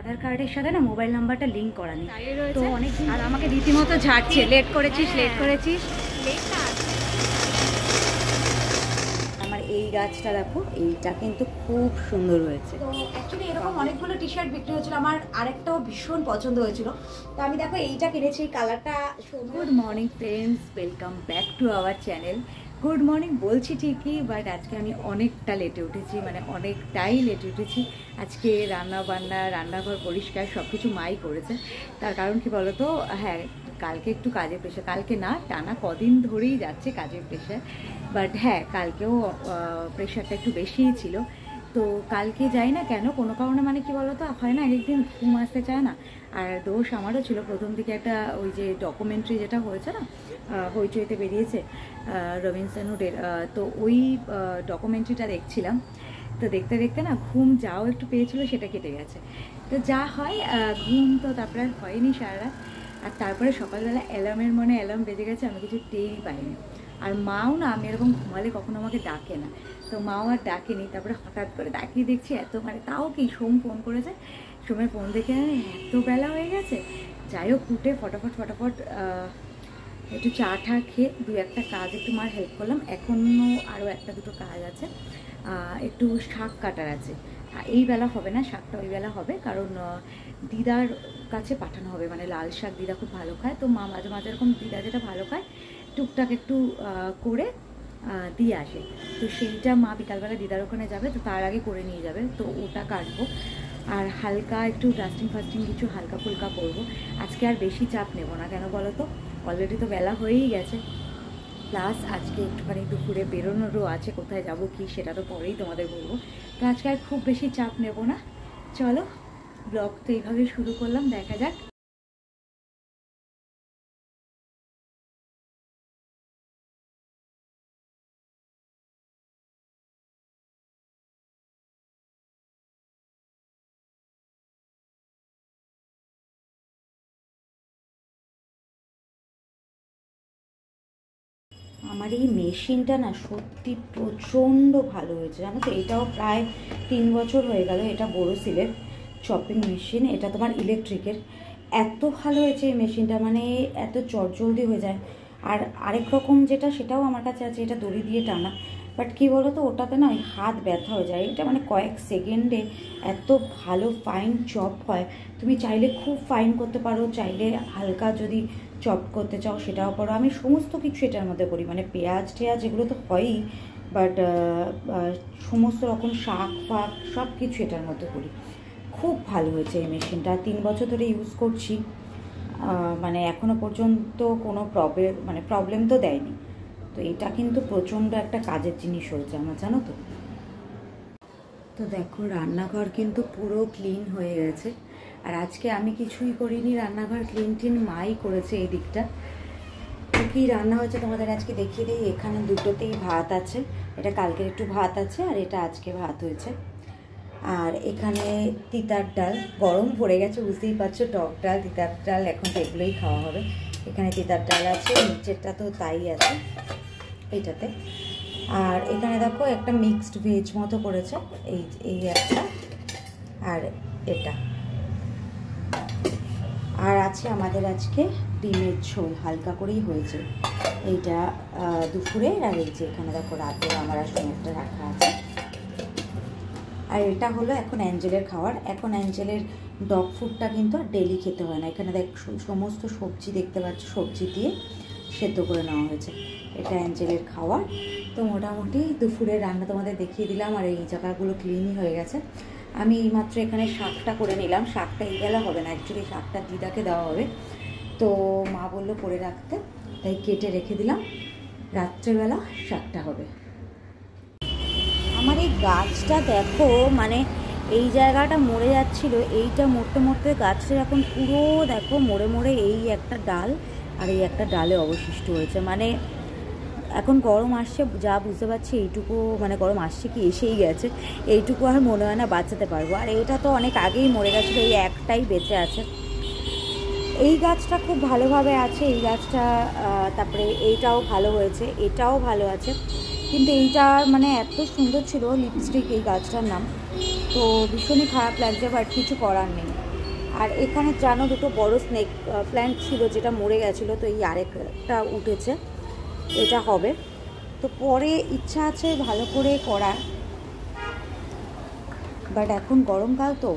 আধার কার্ডের সাথে না মোবাইল নাম্বারটা লিঙ্ক করা নেই, তো অনেক আর আমাকে রীতিমতো ঝাড়ছে, লেট করেছিস লেট করেছিস। আমার এই গাছটা দেখো, এইটা কিন্তু খুব সুন্দর হয়েছে। তো অ্যাকচুয়ালি এরকম অনেকগুলো টি শার্ট বিক্রি হয়েছিল, আমার আরেকটাও ভীষণ পছন্দ হয়েছিল, তো আমি দেখো এইটা কিনেছি, এই কালারটা। Good morning friends, welcome back to our channel. Good morning বলছি ঠিকই, বাট আজকে আমি অনেকটা লেটে উঠেছি, মানে অনেকটাই লেটে উঠেছি। আজকে রান্না বান্না, রান্নাঘর পরিষ্কার সব কিছু মাই করেছে। তার কারণ কি বলতো, হ্যাঁ কালকে একটু কাজের প্রেশার, কালকে না টানা কদিন ধরেই যাচ্ছে কাজের প্রেশার, বাট হ্যাঁ কালকেও প্রেশারটা একটু বেশিই ছিল। তো কালকে যাই না কেন, কোনো কারণে মানে কি বলতো হয় না, একদিন ঘুম আসতে চায় না। আর দোষ আমারও ছিল, প্রথম দিকে একটা ওই যে ডকুমেন্টারি যেটা হয়েছে না, হইচইতে বেরিয়েছে রবিনসন হুডের, তো ওই ডকুমেন্টারিটা দেখছিলাম। তো দেখতে দেখতে না ঘুম যাও একটু পেয়েছিল, সেটা কেটে গেছে। তো যা হয়, ঘুম তো তারপরে আর হয়নি সারা রাত। আর তারপরে সকালবেলা অ্যালার্মের মনে অ্যালার্ম বেজে গেছে, আমি কিছু টেরই পাইনি। আর মাও না, আমি এরকম ঘুমালে কখনো আমাকে ডাকে না, তো মাও আর ডাকেনি। তারপরে হঠাৎ করে ডাকিয়ে দেখছি এত, মানে তাও কি সোম ফোন করেছে, সোমের ফোন দেখে এত বেলা হয়ে গেছে। যাই হোক উঠে ফটাফট একটু চা ঠা খেয়ে দু একটা কাজ একটু মার হেল্প করলাম। এখনও আরও একটা দুটো কাজ আছে, একটু শাক কাটার আছে। এই বেলা হবে না, শাকটা ওই বেলা হবে, কারণ দিদার কাছে পাঠানো হবে, মানে লাল শাক দিদা খুব ভালো খায়, তো মা মাঝে মাঝে এরকম দিদা যেটা ভালো খায় টুকটাক একটু করে দিয়ে আসে। তো সেইটা মা বিকালবেলা দিদার ওখানে যাবে, তো তার আগে করে নিয়ে যাবে, তো ওটা কাটবো। আর হালকা একটু ডাস্টিং ফাস্টিং কিছু হালকা ফুলকা করবো। আজকে আর বেশি চাপ নেব না, কেন বলো তো, অলরেডি তো বেলা হয়েই গেছে। প্লাস আজকে একটুখানি দুপুরে বেরোনোরও আছে, কোথায় যাব কি সেটা তো পরেই তোমাদের বলবো। তো আজকে আর খুব বেশি চাপ নেব না, চলো ব্লগ তো এইভাবে শুরু করলাম, দেখা যাক। আমার এই মেশিনটা না সত্যি প্রচণ্ড ভালো হয়েছে, জানো তো। এটাও প্রায় 3 বছর হয়ে গেল, এটা বোরোসিলের চপিং মেশিন, এটা তোমার ইলেকট্রিকের। এত ভালো হয়েছে এই মেশিনটা, মানে এত চটজলদি হয়ে যায়। আর আরেক রকম যেটা, সেটাও আমার কাছে আছে, এটা দড়ি দিয়ে টানা, বাট কী বলো তো, ওটাতে না হাত ব্যথা হয়ে যায়। এটা মানে কয়েক সেকেন্ডে এত ভালো ফাইন চপ হয়। তুমি চাইলে খুব ফাইন করতে পারো, চাইলে হালকা যদি চপ করতে চাও সেটাও পারো। আমি সমস্ত কিছু এটার মধ্যে করি, মানে পেঁয়াজ টেয়াজ এগুলো তো হয়ই, বাট সমস্ত রকম শাক ফাক সব কিছু এটার মধ্যে করি। খুব ভালো হয়েছে এই মেশিনটা, 3 বছর ধরে ইউজ করছি, মানে এখনও পর্যন্ত কোনো প্রবলেম তো দেয়নি। তো এটা কিন্তু প্রচণ্ড একটা কাজের জিনিস হয়েছে আমার, জানো তো। তো দেখো রান্নাঘর কিন্তু পুরো ক্লিন হয়ে গেছে, আর আজকে আমি কিছুই করিনি, রান্নাঘর ক্লিন টিন মাই করেছে এই দিকটা। তো কী রান্না হয়েছে তোমাদের আজকে দেখিয়ে দিই। এখানে দুটোতেই ভাত আছে, এটা কালকের একটু ভাত আছে, আর এটা আজকে ভাত হয়েছে। আর এখানে তিতার ডাল, গরম পড়ে গেছে বুঝতেই পারছো, টক ডাল তিতার ডাল এখন তো এগুলোই খাওয়া হবে। এখানে তিতার ডাল আছে, নিচেরটা তো তাই আছে এইটাতে। আর এখানে দেখো একটা মিক্সড ভেজ মতো করেছে, এই একটা আর এটা। আর আছে আমাদের আজকে ডিমের ঝোল, হালকা করেই হয়েছে এইটা দুপুরে। আর এই যে এখানে দেখো রাতে আমার আসলে একটা রাখা আছে। আর এটা হলো এখন অ্যাঞ্জেলের খাবার। এখন অ্যাঞ্জেলের ডগ ফুডটা কিন্তু আর ডেলি খেতে হয় না। এখানে দেখ সমস্ত সবজি দেখতে পাচ্ছ, সবজি দিয়ে সেদ্ধ করে নেওয়া হয়েছে। এটা অ্যাঞ্জেলের খাবার। তো মোটামুটি দুপুরের রান্না তোমাদের দেখিয়ে দিলাম, আর এই জায়গাগুলো ক্লিনই হয়ে গেছে। আমি এইমাত্র এখানে শাকটা করে নিলাম, শাকটা এই বেলা হবে না, অ্যাকচুয়ালি শাকটা দিদাকে দেওয়া হবে, তো মা বললো করে রাখতে, তাই কেটে রেখে দিলাম, রাত্রেবেলা শাকটা হবে। আমার এই গাছটা দেখো, মানে এই জায়গাটা মরে যাচ্ছিল, এইটা মরতে মরতে গাছটা এখন পুরো দেখো মরে মরে এই একটা ডাল আর এই একটা ডালে অবশিষ্ট হয়েছে। মানে এখন গরম আসছে, যা বুঝতে পারছি এইটুকু, মানে গরম আসছে কি এসেই গেছে, এইটুকু আর মনে হয় না বাঁচাতে পারবো। আর এইটা তো অনেক আগেই মরে গেছিলো, এই একটাই বেঁচে আছে। এই গাছটা খুব ভালোভাবে আছে, এই গাছটা, তারপরে এইটাও ভালো হয়েছে, এটাও ভালো আছে, কিন্তু এইটা মানে এত সুন্দর ছিল লিপস্টিক এই গাছটার নাম, তো ভীষণই খারাপ লাগছে, বাট কিছু করার নেই। আর এখানে জানো দুটো বড় স্নেক প্ল্যান্ট ছিল যেটা মরে গেছিলো, তো এই আরেকটা উঠেছে, এটা হবে। তো পরে ইচ্ছা আছে ভালো করে করার, বাট এখন গরমকাল তো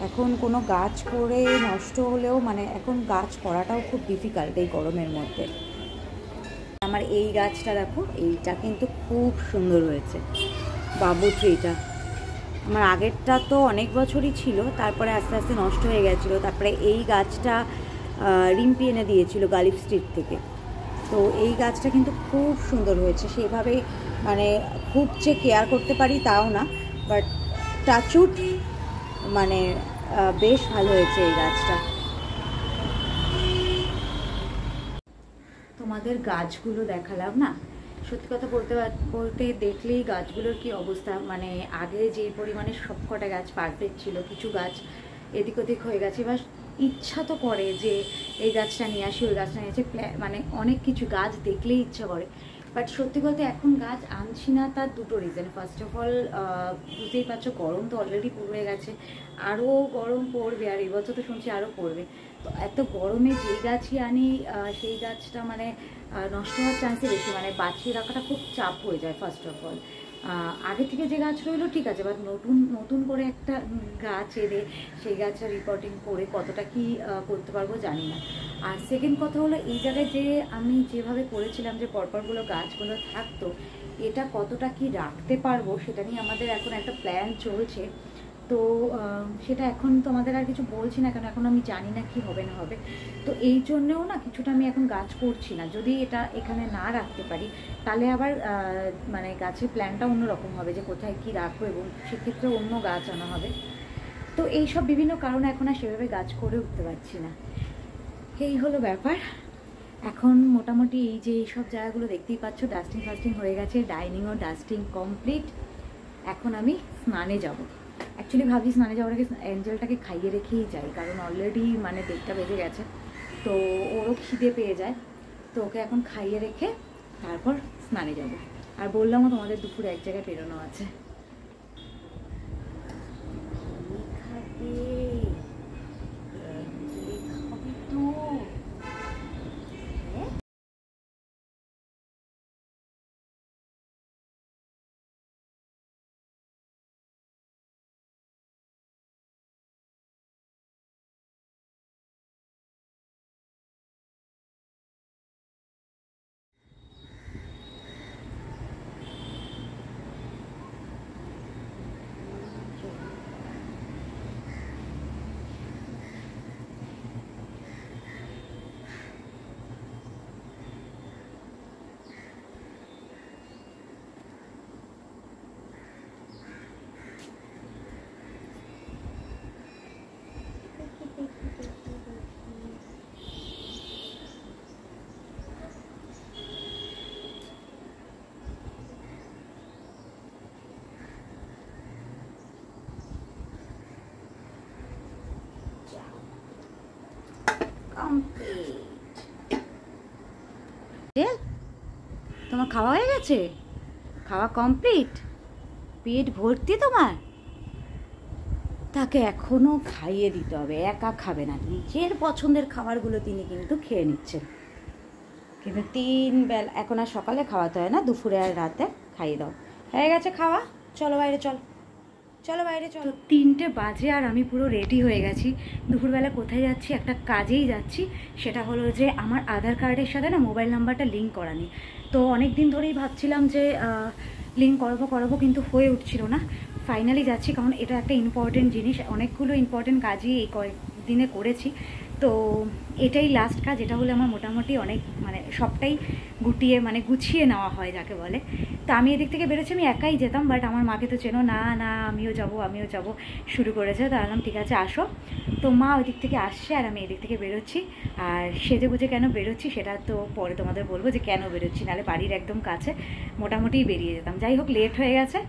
এখন কোনো গাছ করে নষ্ট হলেও মানে এখন গাছ করাটাও খুব ডিফিকাল্ট এই গরমের মধ্যে। আমার এই গাছটা দেখো, এইটা কিন্তু খুব সুন্দর হয়েছে, বাবু ট্রিটা। আমার আগেরটা তো অনেক বছরই ছিল, তারপরে আস্তে আস্তে নষ্ট হয়ে গেছিলো। তারপরে এই গাছটা রিম্পি এনে দিয়েছিল গালিফ স্ট্রিট থেকে। তো এই গাছটা কিন্তু খুব সুন্দর হয়েছে, সেইভাবে মানে খুব যে কেয়ার করতে পারি তাও না, বাট টাচউড মানে বেশ ভালো হয়েছে এই গাছটা। তোমাদের গাছগুলো দেখালাম না, সত্যি কথা বলতে দেখলেই গাছগুলোর কি অবস্থা, মানে আগে যে পরিমাণে সবকটা গাছ পারফেক্ট ছিল, কিছু গাছ এদিক ওদিক হয়ে গেছে। এবার ইচ্ছা তো করে যে এই গাছটা নিয়ে আসি, ওই গাছটা নিয়ে আসি, মানে অনেক কিছু গাছ দেখলেই ইচ্ছা করে, বাট সত্যি বলতে এখন গাছ আনছি না। তার দুটো রিজন। ফার্স্ট অফ অল বুঝতেই পারছো গরম তো অলরেডি পড়ে গেছে, আরও গরম পড়বে, আর এবছর তো শুনছি আরও পড়বে। তো এত গরমে যেই গাছই আনি সেই গাছটা মানে নষ্ট হওয়ার চান্সই বেশি, মানে বাঁচিয়ে রাখাটা খুব চাপ হয়ে যায়। ফার্স্ট অফ অল আগে থেকে যে গাছ রইলো ঠিক আছে, বাট নতুন করে একটা গাছ এনে সেই গাছটা রিপোর্টিং করে কতটা কি করতে পারবো জানি না। আর সেকেন্ড কথা হলো এই জায়গায় যে আমি যেভাবে করেছিলাম যে পরপরগুলো গাছগুলো থাকতো, এটা কতটা কি রাখতে পারবো সেটা নিয়ে আমাদের এখন একটা প্ল্যান চলছে। তো সেটা এখন তোমাদের আর কিছু বলছি না, কারণ এখন আমি জানি না কি হবে না হবে। তো এই জন্যেও না কিছুটা আমি এখন গাছ করছি না। যদি এটা এখানে না রাখতে পারি তাহলে আবার মানে গাছের প্ল্যানটা অন্যরকম হবে, যে কোথায় কি রাখবো, এবং সেক্ষেত্রে অন্য গাছ আনা হবে। তো এইসব বিভিন্ন কারণে এখন আর সেভাবে গাছ করে উঠতে পারছি না। এই হলো ব্যাপার। এখন মোটামুটি এই যে এইসব জায়গাগুলো দেখতেই পাচ্ছ ডাস্টিং ফাস্টিং হয়ে গেছে, ডাইনিংও ডাস্টিং কমপ্লিট। এখন আমি স্নানে যাব। অ্যাকচুয়ালি ভাবছি স্নানে যাওয়ার আগে অ্যাঞ্জেলটাকে খাইয়ে রেখেই যাই, কারণ অলরেডি মানে 1টা বেজে গেছে, তো ওরও খিদে পেয়ে যায়। তো ওকে এখন খাইয়ে রেখে তারপর স্নানে যাব। আর বললামও তোমাদের দুপুরে এক জায়গায় বেরোনো আছে। তোমার খাওয়া হয়ে গেছে? খাওয়া কমপ্লিট? পেট ভর্তি তোমার? তাকে এখনো খাইয়ে দিতে হবে, একা খাবে না। নিজের পছন্দের খাবারগুলো তিনি কিন্তু খেয়ে নিচ্ছেন, কিন্তু 3 বেলা এখন আর সকালে খাওয়াতে হয় না, দুপুরে আর রাতে খাইয়ে দাও। হয়ে গেছে খাওয়া, চলো বাইরে, চলো বাইরে চলো। 3টে বাজে আর আমি পুরো রেডি হয়ে গেছি। দুপুরবেলা কোথায় যাচ্ছি? একটা কাজেই যাচ্ছি। সেটা হলো যে আমার আধার কার্ডের সাথে না মোবাইল নাম্বারটা লিঙ্ক করা নেই। তো অনেক দিন ধরেই ভাবছিলাম যে লিঙ্ক করাবো, কিন্তু হয়ে উঠছিল না। ফাইনালি যাচ্ছি, কারণ এটা একটা ইম্পর্টেন্ট জিনিস। অনেকগুলো ইম্পর্টেন্ট কাজই এই কয়েকদিনে করেছি, তো এটাই লাস্ট কাজ। এটা হলে আমার মোটামুটি অনেক মানে সবটাই গুছিয়ে নেওয়া হয় যাকে বলে। তো আমি এদিক থেকে বেরোচ্ছি, আমি একাই যেতাম, বাট আমার মাকে তো চেনো না, আমিও যাব শুরু করেছে। তো বললাম ঠিক আছে আসো। তো মা ওই দিক থেকে আসছে আর আমি এদিক থেকে বেরোচ্ছি। আর সেজে গুজে কেন বেরোচ্ছি সেটা তো পরে তোমাদের বলবো যে কেন বেরোচ্ছি, নাহলে বাড়ির একদম কাছে মোটামুটি বেরিয়ে যেতাম। যাই হোক, লেট হয়ে গেছে,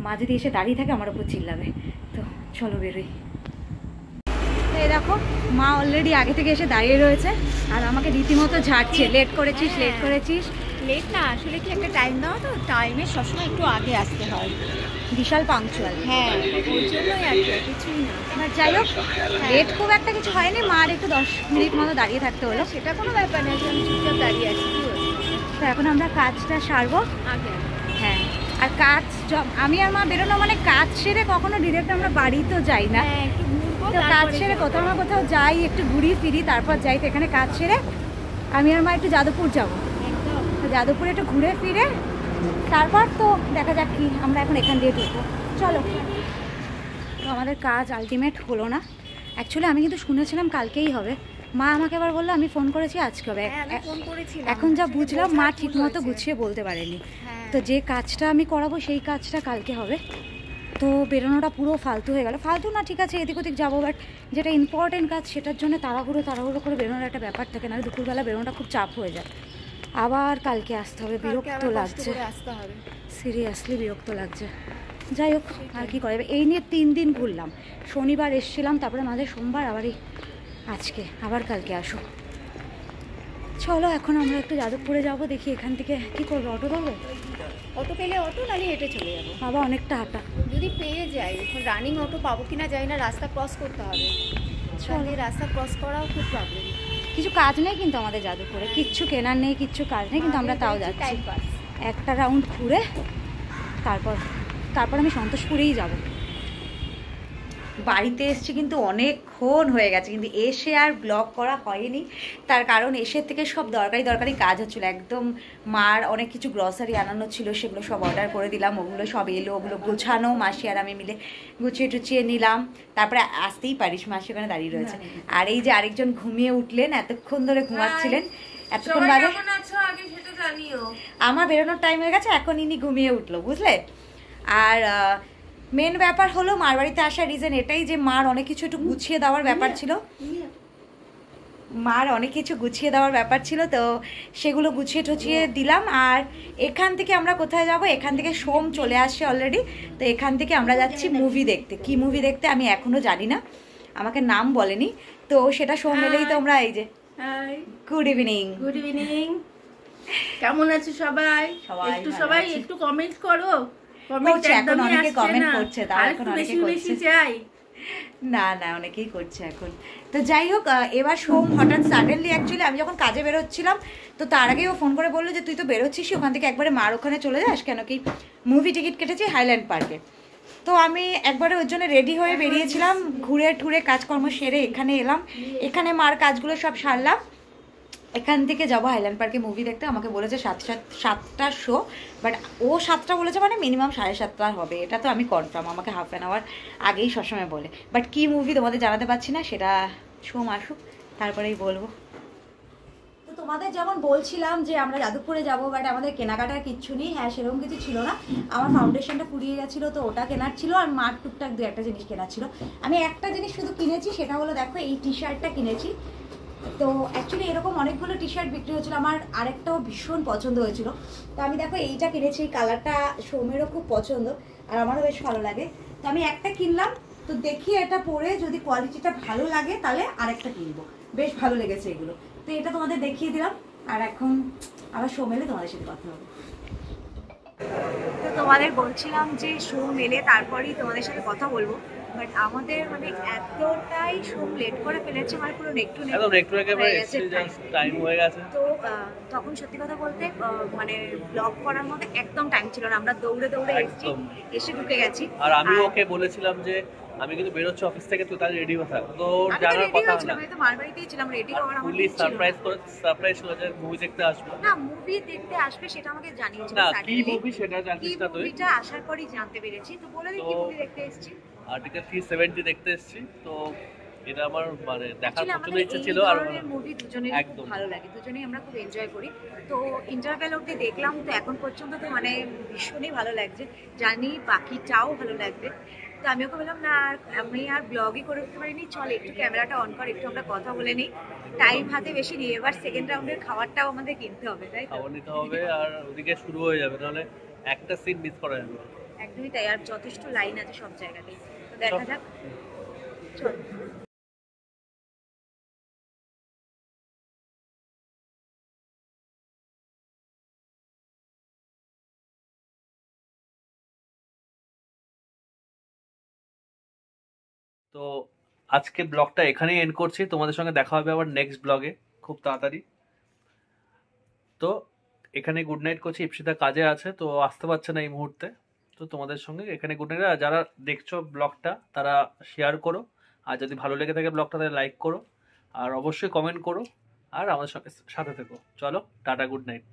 মা যদি এসে দাঁড়িয়ে থাকে আমার ওপর চিল্লাবে। তো চলো বেরোই। এই দেখো মা অলরেডি আগে থেকে এসে দাঁড়িয়ে রয়েছে আর আমাকে রীতিমতো ঝাড়ছে, লেট করেছিস। লেট না, আসলে কি একটা টাইম দাও, তো টাইমে সবসময় একটু আগে আসতে হয়। বিশাল পাংচুয়াল। হ্যাঁ ওই জন্যই আর কি, কিছুই না। যাই হোক লেট খুব একটা কিছু হয়নি, মার একটু 10 মিনিট মতো দাঁড়িয়ে থাকতে হলো। সেটা কোনো ব্যাপার না, আমি চুপচাপ দাঁড়িয়ে আছি, কি হচ্ছে। তো এখন আমরা কাজটা সারবো আগে হ্যাঁ। আর কাজ আমি আর মা বেরোনো মানে কাজ সেরে কখনো ডিরেক্ট আমরা বাড়ি তো যাই না, হ্যাঁ একটু ঘুরবো, তো কাজ সেরে কোথাও না কোথাও যাই, একটু ঘুরি ফিরি, তারপর যাই। তো এখানে কাজ সেরে আমি আর মা একটু যাদবপুর যাবো, তো যাদবপুরে একটু ঘুরে ফিরে তারপর তো দেখা যাক কি আমরা এখন এখান দিয়ে ঢুকবো। চলো। তো আমাদের কাজ আলটিমেট হলো না অ্যাকচুয়ালি, আমি কিন্তু শুনেছিলাম কালকেই হবে, মা আমাকে আবার বললো আমি ফোন করেছি আজকে হবে। এখন যা বুঝলাম মা ঠিক মতো গুছিয়ে বলতে পারেনি। তো যে কাজটা আমি করাবো সেই কাজটা কালকে হবে, তো বেরোনোটা পুরো ফালতু হয়ে গেল। ফালতু না, ঠিক আছে এদিক ওদিক যাবো, বাট যেটা ইম্পর্টেন্ট কাজ সেটার জন্য তাড়াহুড়ো করে বেরোনোর একটা ব্যাপার থাকে না, দুপুরবেলা বেরোনোটা খুব চাপ হয়ে যায়। আবার কালকে আসতে হবে, বিরক্ত লাগছে, সিরিয়াসলি বিরক্ত লাগছে। যাই হোক আর কি করে, এই নিয়ে 3 দিন ঘুরলাম, শনিবার এসছিলাম, তারপরে মাঝে সোমবার, আবার এই আজকে, আবার কালকে আসো। চলো এখন আমরা একটু যাদবপুরে যাবো, দেখি এখান থেকে কি করবো, অটো ধরবো, অটো পেলে অটো, নাহলে হেঁটে চলে যাবো। বাবা অনেকটা হাঁটা, যদি পেয়ে যাই, এখন রানিং অটো পাবো কিনা জানি না, রাস্তা ক্রস করতে হবে, চলে রাস্তা ক্রস করাও খুব প্রবলেম। কিছু কাজ নেই কিন্তু আমাদের যাদবপুরে, কিচ্ছু কেনার নেই, কিচ্ছু কাজ নেই, কিন্তু আমরা তাও যাচ্ছি। একটা রাউন্ড ঘুরে তারপর আমি সন্তোষপুরেই যাব। বাড়িতে এসছি কিন্তু অনেকক্ষণ হয়ে গেছে, কিন্তু এসে আর ব্লগ করা হয়নি, তার কারণ এসে থেকে সব দরকারি কাজ হচ্ছিলো। একদম মার অনেক কিছু গ্রসারি আনানো ছিল, সেগুলো সব অর্ডার করে দিলাম, ওগুলো সব এলো, ওগুলো গোছানো, মাসি আর আমি মিলে গুছিয়ে টুচিয়ে নিলাম। তারপরে আসতেই পারিস, মাসি ওখানে দাঁড়িয়ে রয়েছে। আর এই যে আরেকজন ঘুমিয়ে উঠলেন, এতক্ষণ ধরে ঘুমাচ্ছিলেন, এতক্ষণ বাদে আমার বেরোনোর টাইম হয়ে গেছে, এখন ইনি ঘুমিয়ে উঠলো, বুঝলে। আর মেন ব্যাপার হলো মার বাড়িতে আসার রিজন এটাই যে মার অনেক কিছু একটু গুছিয়ে দেওয়ার ব্যাপার ছিল, তো সেগুলো গুছিয়ে টুছিয়ে দিলাম। আর এখান থেকে আমরা কোথায় যাব, এখান থেকে সোম চলে আসছে অলরেডি, তো এখান থেকে আমরা যাচ্ছি মুভি দেখতে। কি মুভি দেখতে আমি এখনো জানি না, আমাকে নাম বলেনি, তো সেটা সোম এলেই তো আমরা, এই যে গুড ইভিনিং। কেমন আছো সবাই? একটু কমেন্ট করো। এখন অনেকে কমেন্ট করছে, তাও এখন অনেকে করছে, না অনেকেই করছে এখন। তো যাই হোক, এবার সোম হঠাৎ সাডেনলি, অ্যাকচুয়ালি আমি যখন কাজে বেরোচ্ছিলাম, তো তার আগেই ও ফোন করে বললো যে তুই তো বেরোচ্ছিস, ওখান থেকে একবারে মার ওখানে চলে যাস, কেন কি মুভি টিকিট কেটেছি হাইল্যান্ড পার্কে। তো আমি একবারে ওর জন্য রেডি হয়ে বেরিয়েছিলাম, ঘুরে ঠুরে কাজকর্ম সেরে এখানে এলাম, এখানে মার কাজগুলো সব সারলাম, এখান থেকে যাবো হাইল্যান্ড পার্কে মুভি দেখতে। আমাকে বলেছে 7টার শো, বাট ও 7টা বলেছে মানে মিনিমাম 7:30 হবে, এটা তো আমি কনফার্ম, আমাকে হাফ অ্যান আওয়ার আগেই সবসময় বলে। বাট কি মুভি তোমাদের জানাতে পারছি না, সেটা সোম আসুক তারপরেই বলবো। তো তোমাদের যেমন বলছিলাম যে আমরা যাদবপুরে যাবো, বাট আমাদের কেনাকাটার কিচ্ছু নেই। হ্যাঁ সেরকম কিছু ছিল না, আমার ফাউন্ডেশনটা ফুরিয়ে গেছিলো, তো ওটা কেনার ছিল, আর মার টুকটাক 2-1টা জিনিস কেনার ছিল। আমি একটা জিনিস শুধু কিনেছি, সেটা হলো দেখো এই টি শার্টটা কিনেছি। তো অ্যাকচুয়ালি এরকম অনেকগুলো টি শার্ট বিক্রি হচ্ছিলো, আমার আরেকটাও ভীষণ পছন্দ হয়েছিল, তো আমি দেখো এইটা কিনেছি, এই কালারটা সৌমেরও খুব পছন্দ আর আমারও বেশ ভালো লাগে, তো আমি একটা কিনলাম। তো দেখি এটা পরে যদি কোয়ালিটিটা ভালো লাগে তাহলে আরেকটা কিনবো, বেশ ভালো লেগেছে এগুলো, তো এটা তোমাদের দেখিয়ে দিলাম। আর এখন আবার সৌমেলে তোমাদের সাথে কথা হবে। তো তোমাদের বলছিলাম যে সোম এলে তারপরেই তোমাদের সাথে কথা বলবো, বাট আমাদের মানে এতটাই সোম লেট করে ফেলেছে, মানে পুরো একটু টাইম হয়ে গেছে। তো তখন সত্যি কথা বলতে মানে ব্লগ করার মধ্যে একদম টাইম ছিল না, আমরা দৌড়ে এসে ঢুকে গেছি। আর আমি ওকে বলেছিলাম যে আমি কিন্তু বেরোচ্ছি অফিস থেকে, তুই তাহলে রেডি হয়ে থাক, তো জানার কথা না, আমি তো মার বাড়িতেই ছিলাম, রেডি হওয়ার আমার ফুলি সারপ্রাইজ ছিল যে মুভি দেখতে আসবে, না মুভি দেখতে আসবে সেটা আমাকে জানিয়েছিল, না কি মুভি সেটা জানিস না তুই, মুভিটা আসার পরেই জানতে পেরেছি। তো বলে দিই কি মুভি দেখতে এসেছি, আর্টিকেল 370 দেখতে এসেছি। তো এটা আমার মানে দেখার প্রচন্ড ইচ্ছা ছিল, আর মুভি দুজনেরই খুব ভালো লাগে, দুজনেই আমরা খুব এনজয় করি। তো ইন্টারভেল অবধি দেখলাম, তো এখন পর্যন্ত তো মানে ভীষণই ভালো লাগছে, জানি বাকিটাও ভালো লাগবে। তো আমি ওকে বললাম না আমি আর ব্লগই করে উঠতে পারিনি, চল একটু ক্যামেরাটা অন কর, একটু আমরা কথা বলে নিই, টাইম হাতে বেশি নিয়ে এবার সেকেন্ড রাউন্ডের খাবারটাও আমাদের কিনতে হবে, তাই খাবার নিতে হবে, আর ওদিকে শুরু হয়ে যাবে, নাহলে একটা সিন মিস করা যাবে। একদমই তাই, আর যথেষ্ট লাইন আছে সব জায়গাতেই, তো দেখা যাক, চল। তো আজকে ব্লগটা এখানেই এন্ড করছি, তোমাদের সঙ্গে দেখা হবে আবার নেক্সট ব্লগে খুব তাড়াতাড়ি। তো এখানে গুড নাইট করছি, ইপসিতা কাজে আছে তো আসতে পারছে না এই মুহূর্তে। তো তোমাদের সঙ্গে এখানে গুড নাইট। যারা দেখছো ব্লগটা তারা শেয়ার করো, আর যদি ভালো লেগে থাকে ব্লগটা তাহলে লাইক করো, আর অবশ্যই কমেন্ট করো, আর আমাদের সঙ্গে সাথে থেকো। চলো টাটা, গুড নাইট।